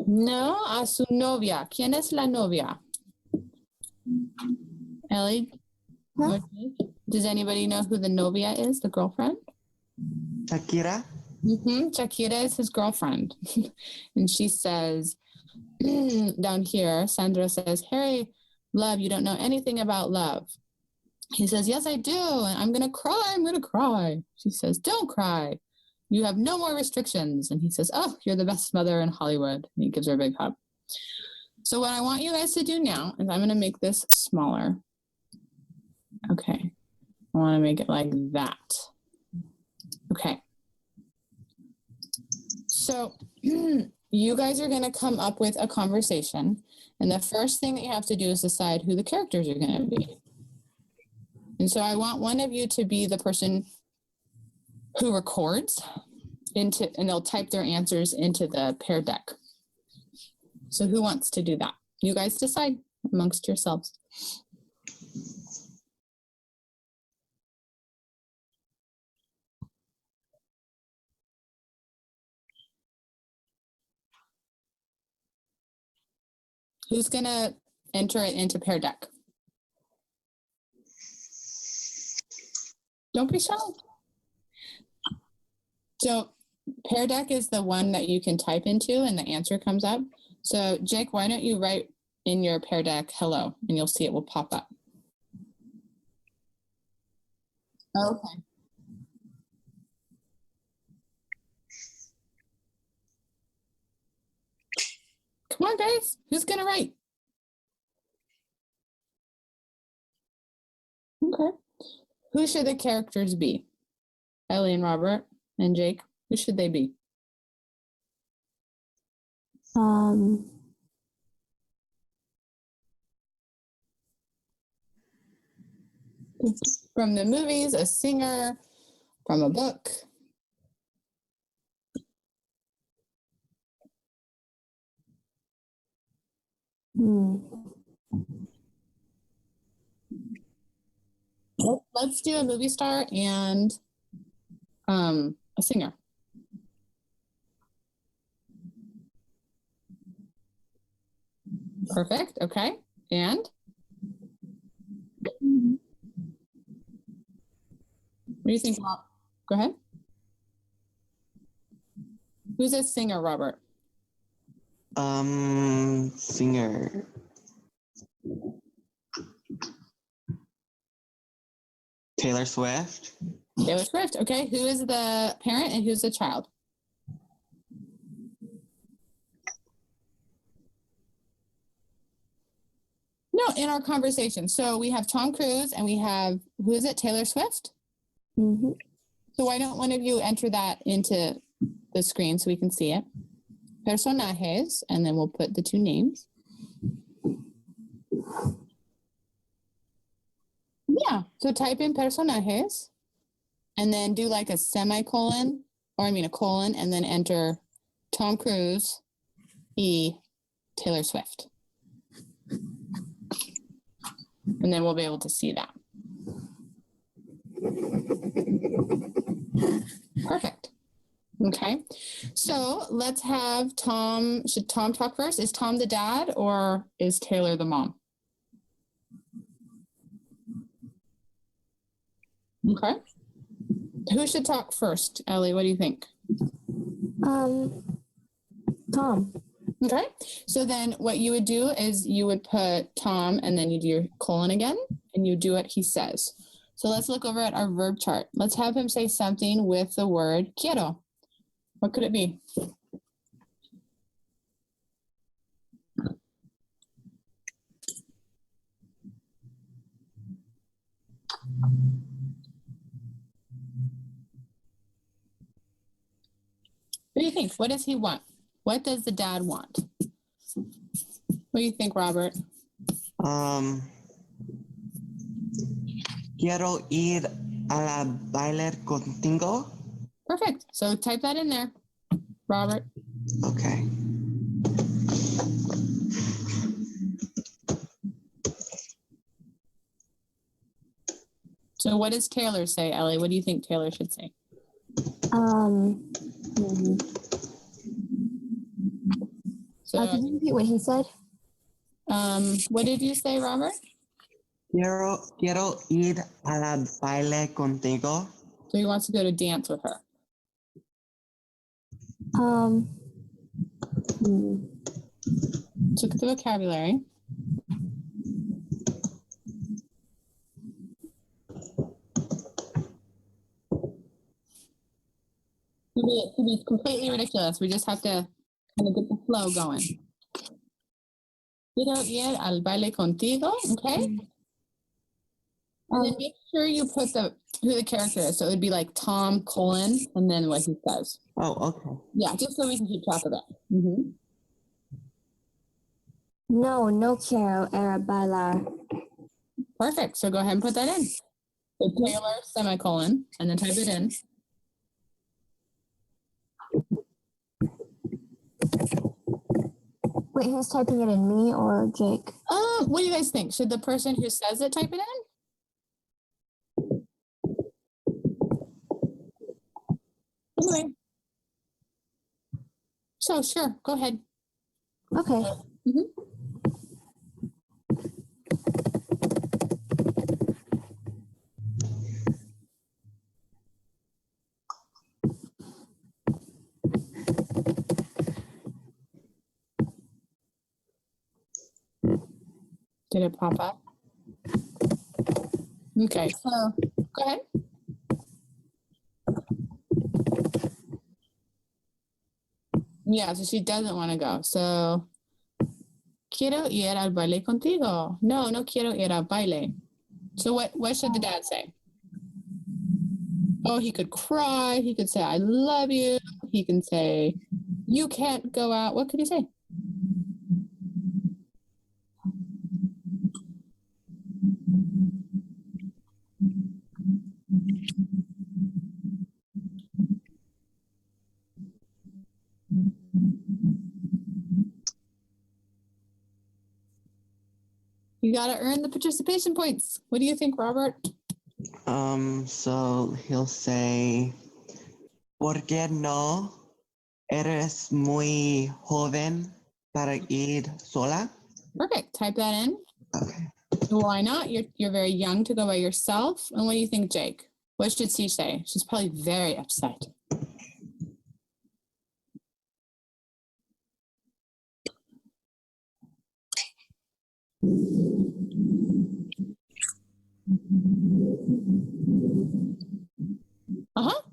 Speaker 2: No, a su novia. ¿Quién es la novia? Ellie?
Speaker 3: Huh?
Speaker 2: Does anybody know who the novia is, the girlfriend?
Speaker 4: Shakira,
Speaker 2: Shakira is his girlfriend. And she says, down here, Sandra says, Harry, love, you don't know anything about love. He says, yes, I do. I'm going to cry. She says, don't cry. You have no more restrictions. And he says, oh, you're the best mother in Hollywood. And he gives her a big hug. So what I want you guys to do now is I'm going to make this smaller. Okay. I want to make it like that. Okay. So you guys are going to come up with a conversation. And the first thing that you have to do is decide who the characters are going to be. And so I want one of you to be the person who records and they'll type their answers into the Pear Deck. So who wants to do that? You guys decide amongst yourselves. Who's going to enter it into Pear Deck? Don't be shy. So Pear Deck is the one that you can type into and the answer comes up. So Jake, why don't you write in your Pear Deck hello and you'll see it will pop up. Okay. Come on, guys. Who's going to write? Okay. Who should the characters be? Ellie and Robert and Jake. Who should they be? From the movies, a singer, from a book. Let's do a movie star and a singer. Perfect. Okay. And what do you think? Go ahead. Who's a singer, Robert?
Speaker 4: Singer. Taylor Swift.
Speaker 2: Taylor Swift. Okay. Who is the parent and who's the child? No, in our conversation. So we have Tom Cruise and we have, who is it? Taylor Swift?
Speaker 3: Mm-hmm.
Speaker 2: So why don't one of you enter that into the screen so we can see it? Personajes, and then we'll put the two names. Yeah, so type in personajes and then do like a semicolon, or I mean a colon, and then enter Tom Cruise, Taylor Swift. And then we'll be able to see that. Perfect. Okay. So let's have Tom. Should Tom talk first? Is Tom the dad or is Taylor the mom? Okay. Who should talk first? Ellie, what do you think?
Speaker 3: Tom.
Speaker 2: Okay. So then what you would do is you would put Tom and then you do your colon again and you do what he says. So let's look over at our verb chart. Let's have him say something with the word quiero. What could it be? What do you think? What does he want? What does the dad want? What do you think, Robert?
Speaker 4: Quiero ir a la bailar contigo.
Speaker 2: Perfect. So type that in there, Robert.
Speaker 4: Okay.
Speaker 2: So what does Taylor say, Ellie? What do you think Taylor should say? So
Speaker 3: Can you repeat what he said?
Speaker 2: what did you say, Robert?
Speaker 4: Quiero ir a la baile contigo.
Speaker 2: So he wants to go to dance with her. Let's look at the vocabulary. It could be completely ridiculous. We just have to kind of get the flow going. Quiero ir al baile contigo, okay? And then make sure you put who the character is. So it would be like Tom colon and then what he says.
Speaker 4: Oh, okay.
Speaker 2: Yeah, just so we can keep track of that. Mm-hmm.
Speaker 3: No quiero ir a bailar.
Speaker 2: Perfect. So go ahead and put that in. So Taylor semicolon and then type it in.
Speaker 3: Wait, who's typing it in, me or Jake?
Speaker 2: What do you guys think? Should the person who says it type it in? Anyway. So sure, go ahead.
Speaker 3: Okay.
Speaker 2: Mm-hmm. Did it pop up? Okay, so go ahead. Yeah, so she doesn't want to go. So, quiero ir al baile contigo. No quiero ir al baile. So what should the dad say? Oh, he could cry. He could say, I love you. He can say, you can't go out. What could he say? You got to earn the participation points. What do you think, Robert?
Speaker 4: So he'll say, ¿por qué no eres muy joven para ir sola?
Speaker 2: Perfect. Type that in.
Speaker 4: Okay.
Speaker 2: Why not? You're very young to go by yourself. And what do you think, Jake? What should she say? She's probably very upset.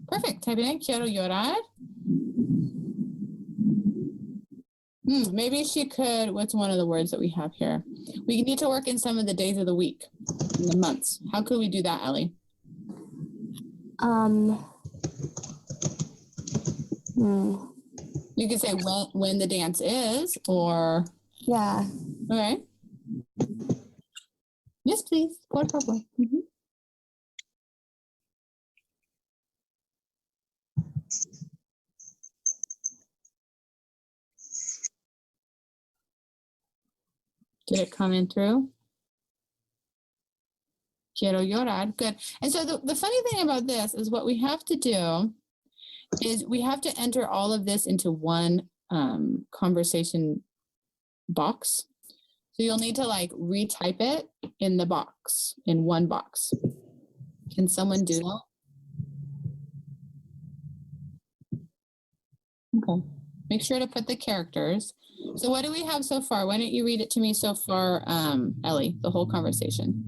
Speaker 2: Perfect. Type it in. Quiero llorar. Maybe she could. What's one of the words that we have here? We need to work in some of the days of the week, in the months. How could we do that, Ellie? You could say when the dance is, or
Speaker 3: Yeah.
Speaker 2: okay. Yes, please. Por favor. Did it come in through? Quiero llorar. Good. And so the funny thing about this is what we have to do is we have to enter all of this into one conversation box. So you'll need to like retype it in the box, in one box. Can someone do that? Okay. Make sure to put the characters. So what do we have so far? Why don't you read it to me so far, Ellie, the whole conversation?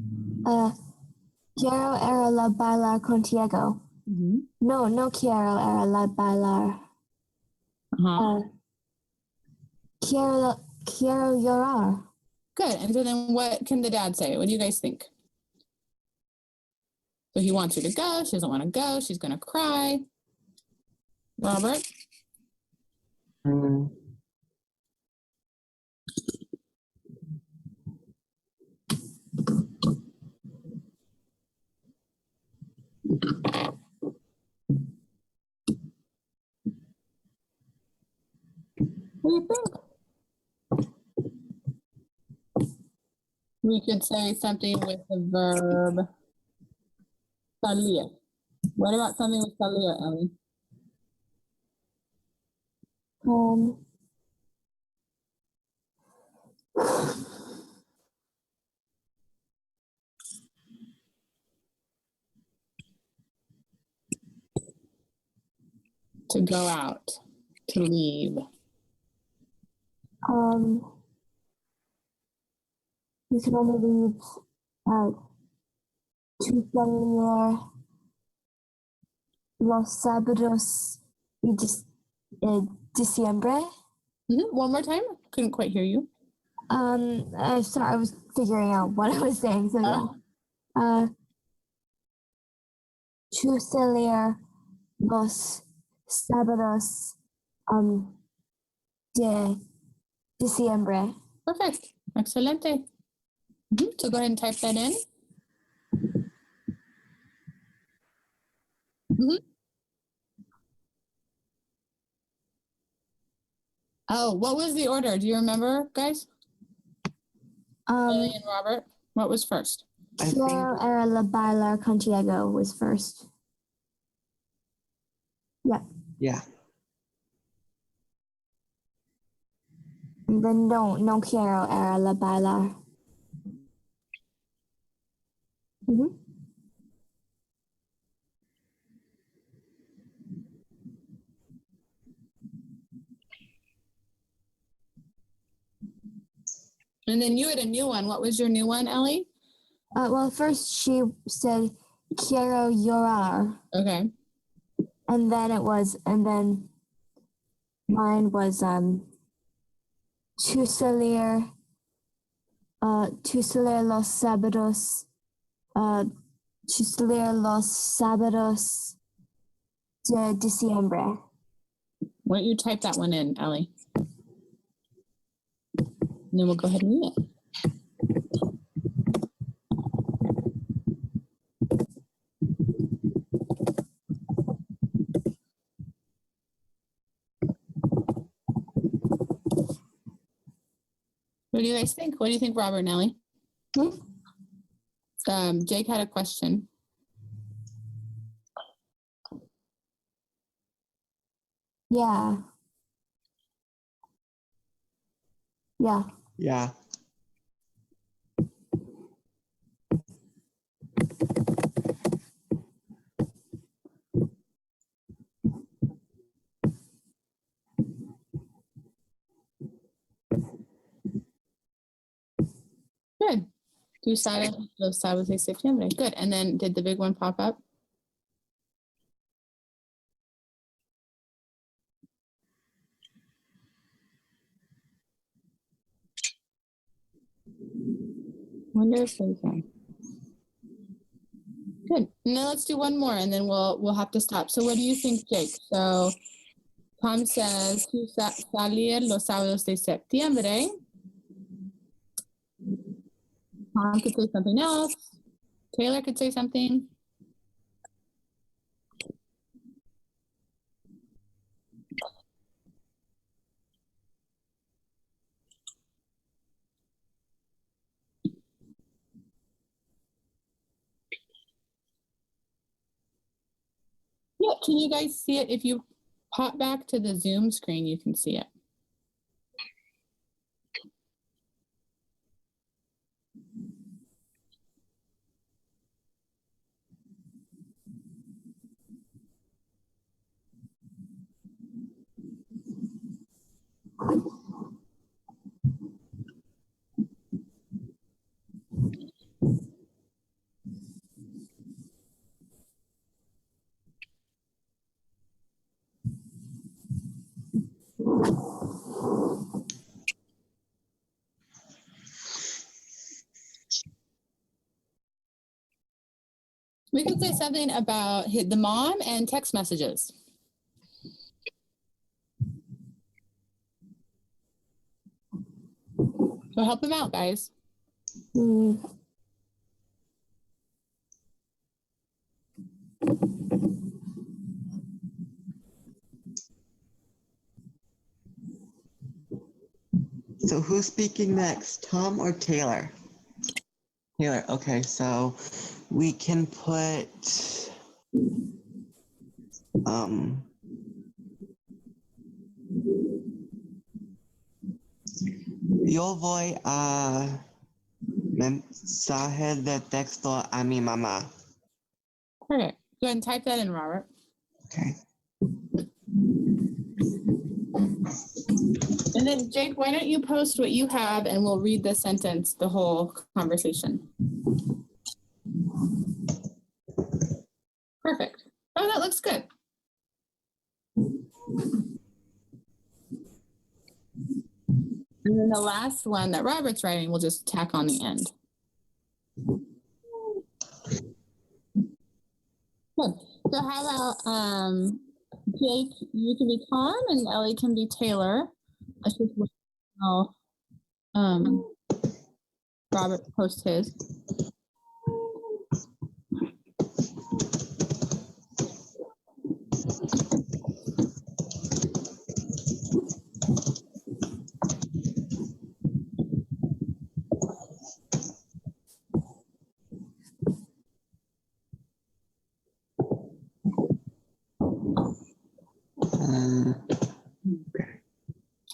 Speaker 3: Quiero ir a la bailar contigo.
Speaker 2: Mm-hmm.
Speaker 3: No quiero ir a la bailar.
Speaker 2: Uh-huh.
Speaker 3: Quiero llorar.
Speaker 2: Good. And so then what can the dad say? What do you guys think? So he wants her to go. She doesn't want to go. She's going to cry. Robert?
Speaker 4: Mm,
Speaker 2: What do you think? We could say something with the verb salir. What about something with salir, Ellie? To go out, to leave.
Speaker 3: You can only leave to salir los sábados y diciembre.
Speaker 2: One more time. Couldn't quite hear you.
Speaker 3: Sorry, I was figuring out what I was saying. So yeah. To salir los sábados de diciembre.
Speaker 2: Perfect. Excelente. So go ahead and type that in. Oh, what was the order? Do you remember, guys? Ellie and Robert, what was first?
Speaker 4: I think
Speaker 3: Quiero ir a la bailar contigo was first. Yeah.
Speaker 4: yeah.
Speaker 3: And then no quiero ir a la bailar.
Speaker 2: And then you had a new one. What was your new one, Ellie?
Speaker 3: Well, first she said quiero llorar.
Speaker 2: Okay.
Speaker 3: And then mine was to salir los sábados to salir los sábados de diciembre.
Speaker 2: Why don't you type that one in, Ellie? And then we'll go ahead and read it. What do you guys think? What do you think, Robert and Ellie? Jake had a question.
Speaker 3: Yeah. Yeah.
Speaker 4: Yeah.
Speaker 2: Good. Tú sabes los sábados de septiembre. Good. And then did the big one pop up? Wonder if they can. Good. Now let's do one more and then we'll have to stop. So what do you think, Jake? So Tom says to salir los sábados de septiembre. Tom could say something else. Taylor could say something. Yeah, can you guys see it? If you pop back to the Zoom screen, you can see it. We could say something about the mom and text messages. So help them out, guys.
Speaker 4: So who's speaking next, Tom or Taylor? Taylor, okay, so we can put, yo voy a mensaje de texto a mi mamá.
Speaker 2: Perfect. Go ahead and type that in, Robert.
Speaker 4: Okay.
Speaker 2: And then Jake, why don't you post what you have and we'll read the sentence, the whole conversation. Perfect. Oh, that looks good. And then the last one that Robert's writing, we'll just tack on the end. Good. So how about Jake, you can be Tom and Ellie can be Taylor. Let's just wait until Robert posts his.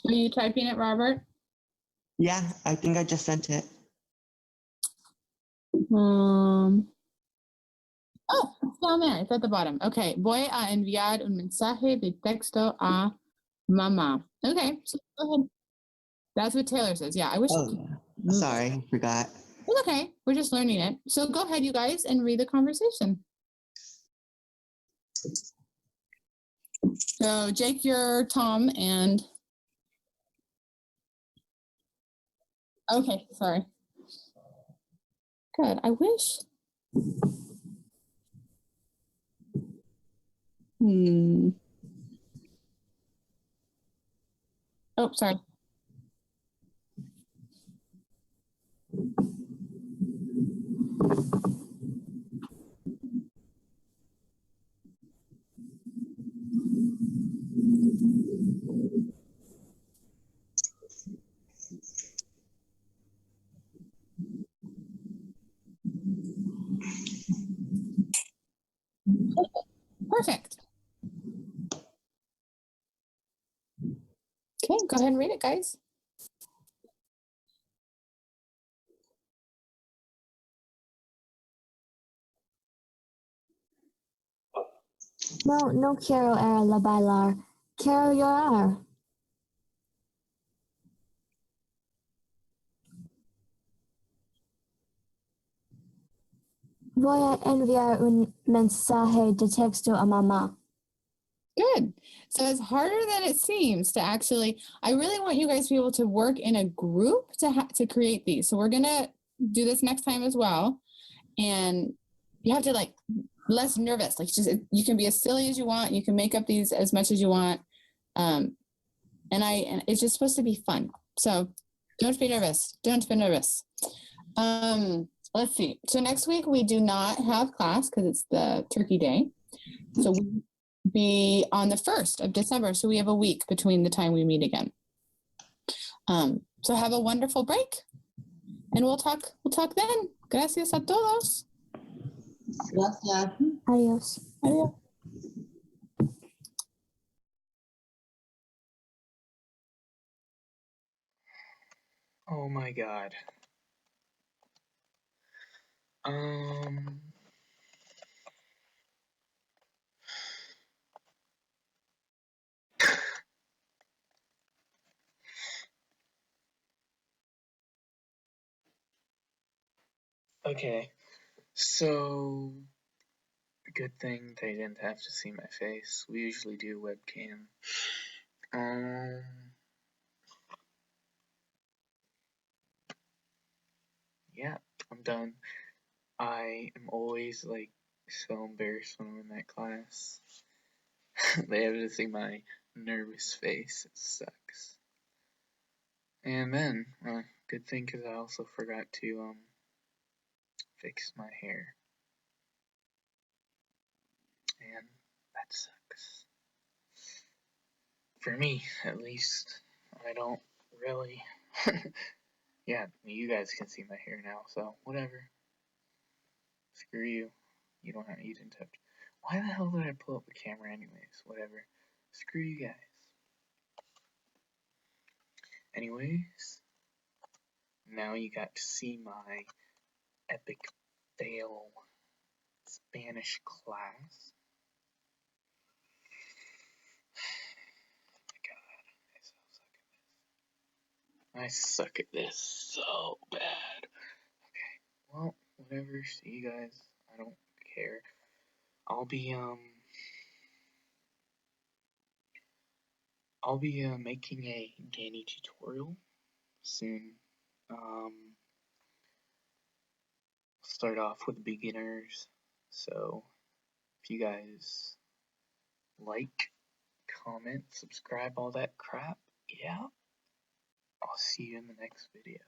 Speaker 2: Are you typing it, Robert?
Speaker 4: Yeah, I think I just sent it.
Speaker 2: Oh, it's down there. It's at the bottom. Okay. Voy a enviar un mensaje de texto a mamá. Okay. So go ahead. That's what Taylor says. Yeah. I wish.
Speaker 4: Oh, sorry, I forgot.
Speaker 2: It's okay. We're just learning it. So go ahead, you guys, and read the conversation. So Jake, you're Tom, and okay, sorry. Good. I wish. Oh, sorry. Perfect. Okay, go ahead and read it, guys.
Speaker 3: No quiero ir a bailar. Quiero llorar. Voy a enviar un mensaje de texto a mamá.
Speaker 2: Good. So it's harder than it seems to actually, I really want you guys to be able to work in a group to create these. So we're going to do this next time as well. And you have to like less nervous, like just, you can be as silly as you want. You can make up these as much as you want. And it's just supposed to be fun. So don't be nervous. Don't be nervous. Let's see. So next week we do not have class because it's the Turkey Day. So we be on the 1st of December. So we have a week between the time we meet again. So have a wonderful break and we'll talk then. Gracias a todos.
Speaker 4: Gracias.
Speaker 3: Adiós.
Speaker 2: Adiós.
Speaker 1: Oh my god. Okay, so good thing they didn't have to see my face. We usually do webcam. Yeah, I'm done. I am always like so embarrassed when I'm in that class. They have to see my nervous face. It sucks. And then, good thing because I also forgot to fix my hair, and that sucks. For me, at least. I don't really. Yeah, you guys can see my hair now, so whatever. Screw you. You didn't have to. Why the hell did I pull up the camera anyways? Whatever. Screw you guys. Anyways, now you got to see my epic fail Spanish class. I suck at this so bad. Okay, well, whatever. See you guys. I don't care. I'll be making a Danny tutorial soon. Start off with beginners. So if you guys like, comment, subscribe, all that crap, yeah, I'll see you in the next video.